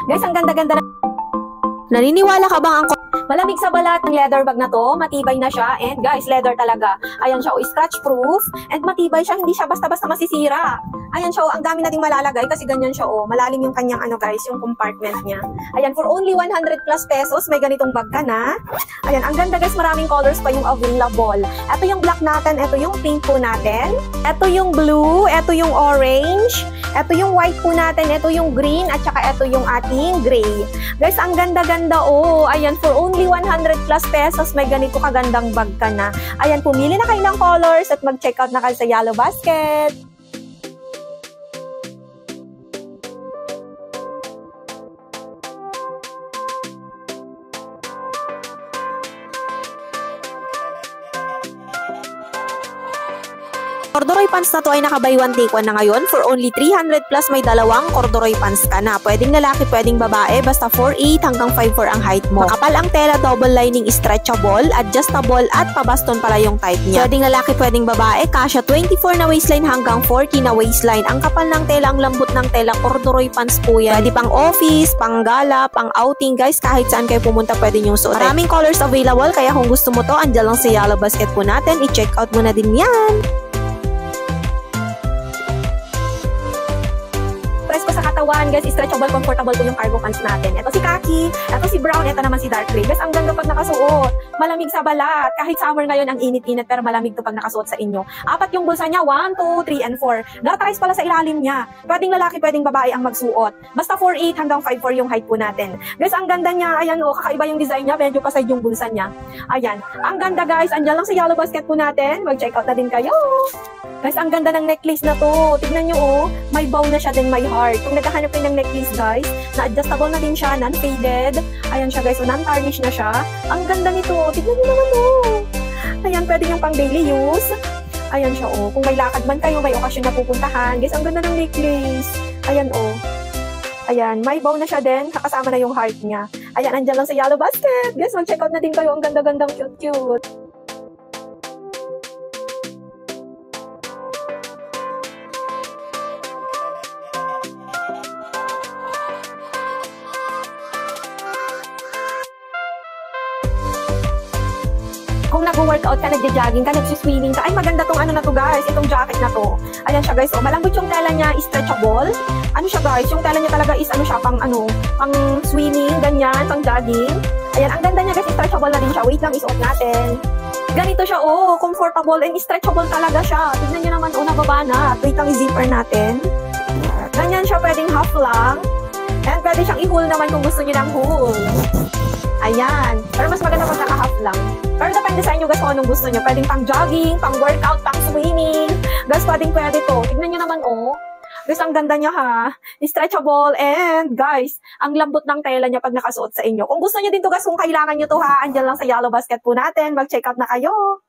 Guys, ang ganda-ganda na. Naniniwala ka bang ang malamig sa balat ng leather bag na to? Matibay na siya. And guys, leather talaga. Ayan siya, scratch proof. And matibay siya, hindi siya basta-basta masisira. Ayan siya, ang dami nating malalagay kasi ganyan siya, malalim yung kanyang guys, yung compartment niya. Ayan, for only 100 plus pesos, may ganitong bag ka na. Ayan, ang ganda guys, maraming colors pa yung available. Ito yung black natin, ito yung pink po natin. Ito yung blue, ito yung orange. Ito yung white po natin, ito yung green, at saka ito yung ating gray. Guys, ang ganda-ganda, Ayan, for only 100 plus pesos, may ganito kagandang bag ka na. Ayan, pumili na kayo ng colors at mag-check out na kayo sa Yellow Basket. Corduroy pants na to ay naka-buy one take one na ngayon. For only 300 plus may dalawang corduroy pants ka na. Pwedeng lalaki, pwedeng babae, basta 4'8 hanggang 5'4 ang height mo. Makapal ang tela, double lining, stretchable, adjustable, at pabaston pala yung type niya. Pwedeng lalaki, pwedeng babae, kasya 24 na waistline hanggang 40 na waistline. Ang kapal ng tela, ang lambot ng tela, corduroy pants po yan. Pwede pang office, pang gala, pang outing, guys, kahit saan kayo pumunta pwede nyo suotin. Maraming colors available, kaya kung gusto mo to, andyan lang sa Yellow Basket po natin. I-check out mo na din yan. Sa katawan, guys, stretchable, comfortable po yung cargo pants natin. Ito si khaki, ito si brown, ito naman si dark gray. Guys, ang ganda pag nakasuot. Malamig sa balat. Kahit summer ngayon, ang init-init, pero malamig to pag nakasuot sa inyo. Apat yung bulsa niya, 1, 2, 3, and 4. Garterized pala sa ilalim niya. Pwedeng lalaki, pwedeng babae ang magsuot. Basta 4'8 hanggang 5'4 yung height po natin. Guys, ang ganda niya. Ayan, kakaiba yung design niya. Medyo paside yung bulsa niya. Ayan. Ang ganda, guys. Andyan lang sa Yellow Basket po natin. Mag-check out na din kayo. Guys, ang ganda ng necklace na to. Tignan nyo, may bow na siya, then may heart. Kung naghahanap kayo ng necklace, guys, na-adjustable na din siya, non-faded. Ayan siya, guys, so non-tarnish na siya. Ang ganda nito. Tignan nyo naman, Ayan, pwede yung pang daily use. Ayan siya, Kung may lakad man kayo, may okasyon na pupuntahan. Guys, ang ganda ng necklace. Ayan, Ayan, may bow na siya din. Kasama na yung heart niya. Ayan, andyan lang sa Yellow Basket. Guys, mag-check out na din kayo. Ang ganda-gandang cute-cute. Kung nag-workout ka, nagja-jogging ka, nag-swimming ka, ay maganda tong na to, guys, itong jacket na to. Ayan siya, guys, malambot yung tela niya, stretchable. Ano siya, guys, yung tela niya talaga is pang swimming, ganyan, pang jogging. Ayan, ang ganda niya, guys, stretchable na din siya. Wait lang, isuot natin. Ganito siya, comfortable and stretchable talaga siya. Tignan niyo naman, nababa na. Wait lang, i-zipper natin. Ganyan siya, pwedeng half lang. And pwede siyang i-hull naman kung gusto niyo ng hull. Ayan. Pero mas maganda pag naka-half lang. Pero depende sa inyo, guys, kung anong gusto nyo. Pwedeng pang jogging, pang workout, pang swimming. Guys, pwede to. Tignan nyo naman, Guys, ang ganda niya, ha. Stretchable. And, guys, ang lambot ng tela niya pag nakasuot sa inyo. Kung gusto nyo din to, guys, kung kailangan nyo to, ha, andyan lang sa Yellow Basket po natin. Mag-check out na kayo.